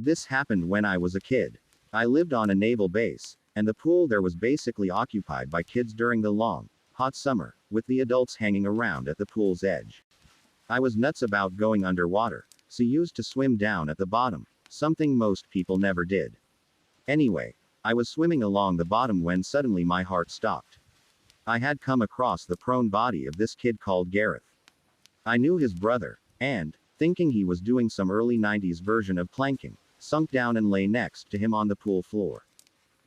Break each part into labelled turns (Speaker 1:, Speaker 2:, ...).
Speaker 1: This happened when I was a kid. I lived on a naval base, and the pool there was basically occupied by kids during the long, hot summer, with the adults hanging around at the pool's edge. I was nuts about going underwater, so used to swim down at the bottom, something most people never did. Anyway, I was swimming along the bottom when suddenly my heart stopped. I had come across the prone body of this kid called Gareth. I knew his brother, and, thinking he was doing some early 90s version of planking, sunk down and lay next to him on the pool floor.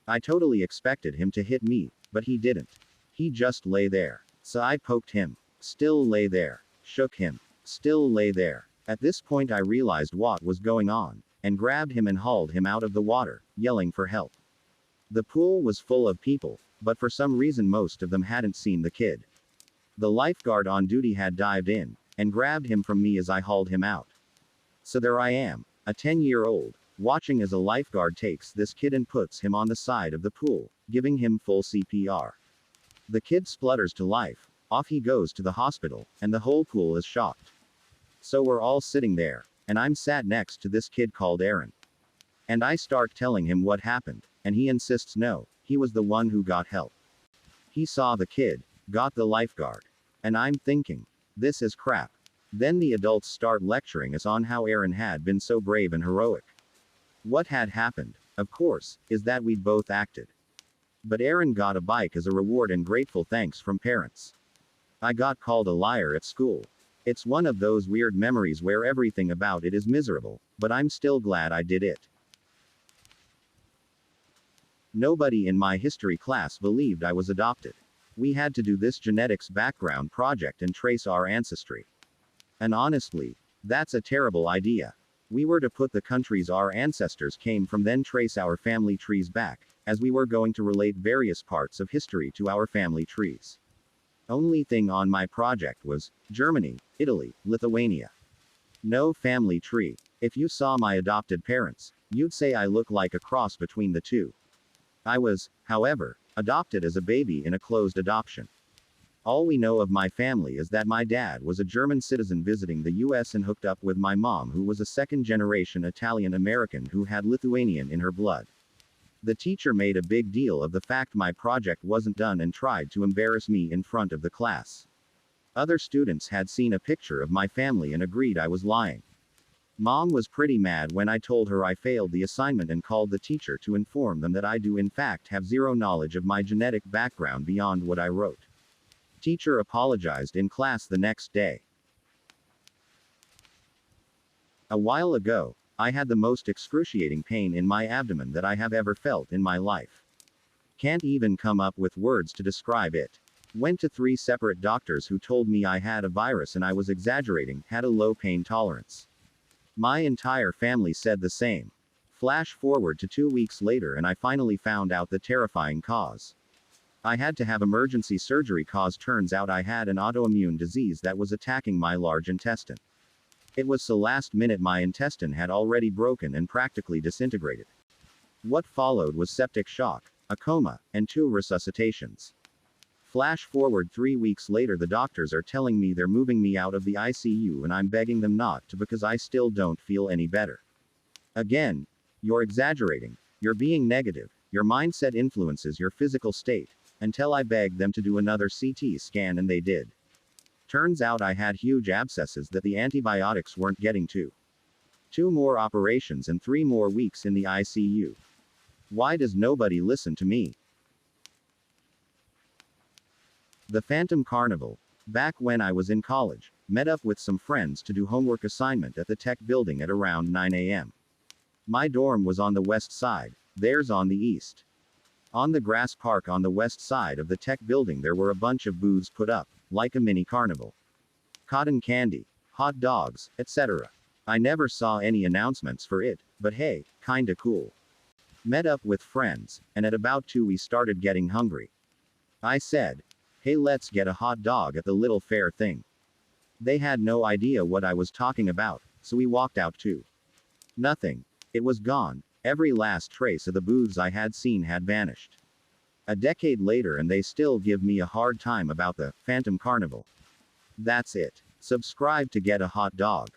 Speaker 1: I totally expected him to hit me, but he didn't. He just lay there. So I poked him. Still lay there. Shook him. Still lay there. At this point I realized what was going on, and grabbed him and hauled him out of the water, yelling for help. The pool was full of people, but for some reason most of them hadn't seen the kid. The lifeguard on duty had dived in, and grabbed him from me as I hauled him out. So there I am, a 10-year-old, watching as a lifeguard takes this kid and puts him on the side of the pool, giving him full CPR. The kid splutters to life, off he goes to the hospital, and the whole pool is shocked. So we're all sitting there, and I'm sat next to this kid called Aaron. And I start telling him what happened, and he insists no, he was the one who got help. He saw the kid, got the lifeguard. And I'm thinking, this is crap. Then the adults start lecturing us on how Aaron had been so brave and heroic. What had happened, of course, is that we'd both acted. But Aaron got a bike as a reward and grateful thanks from parents. I got called a liar at school. It's one of those weird memories where everything about it is miserable, but I'm still glad I did it. Nobody in my history class believed I was adopted. We had to do this genetics background project and trace our ancestry. And honestly, that's a terrible idea. We were to put the countries our ancestors came from, then trace our family trees back, as we were going to relate various parts of history to our family trees. Only thing on my project was Germany, Italy, Lithuania. No family tree. If you saw my adopted parents, you'd say I look like a cross between the two. I was, however, adopted as a baby in a closed adoption. All we know of my family is that my dad was a German citizen visiting the US and hooked up with my mom, who was a second-generation Italian-American who had Lithuanian in her blood. The teacher made a big deal of the fact my project wasn't done and tried to embarrass me in front of the class. Other students had seen a picture of my family and agreed I was lying. Mom was pretty mad when I told her I failed the assignment and called the teacher to inform them that I do in fact have zero knowledge of my genetic background beyond what I wrote. Teacher apologized in class the next day. A while ago, I had the most excruciating pain in my abdomen that I have ever felt in my life. Can't even come up with words to describe it. Went to 3 separate doctors who told me I had a virus and I was exaggerating, had a low pain tolerance. My entire family said the same. Flash forward to 2 weeks later and I finally found out the terrifying cause. I had to have emergency surgery cause turns out I had an autoimmune disease that was attacking my large intestine. It was so last minute my intestine had already broken and practically disintegrated. What followed was septic shock, a coma, and 2 resuscitations. Flash forward 3 weeks later, the doctors are telling me they're moving me out of the ICU and I'm begging them not to because I still don't feel any better. Again, you're exaggerating, you're being negative, your mindset influences your physical state, until I begged them to do another CT scan and they did. Turns out I had huge abscesses that the antibiotics weren't getting to. 2 more operations and 3 more weeks in the ICU. Why does nobody listen to me? The Phantom Carnival. Back when I was in college, met up with some friends to do homework assignment at the tech building at around 9 a.m. My dorm was on the west side, theirs on the east. On the grass park on the west side of the tech building there were a bunch of booths put up, like a mini carnival. Cotton candy, hot dogs, etc. I never saw any announcements for it, but hey, kinda cool. Met up with friends, and at about 2 we started getting hungry. I said, hey, let's get a hot dog at the little fair thing. They had no idea what I was talking about, so we walked out too. Nothing. It was gone. Every last trace of the booths I had seen had vanished. A decade later and they still give me a hard time about the Phantom Carnival. That's it. Subscribe to get a hot dog.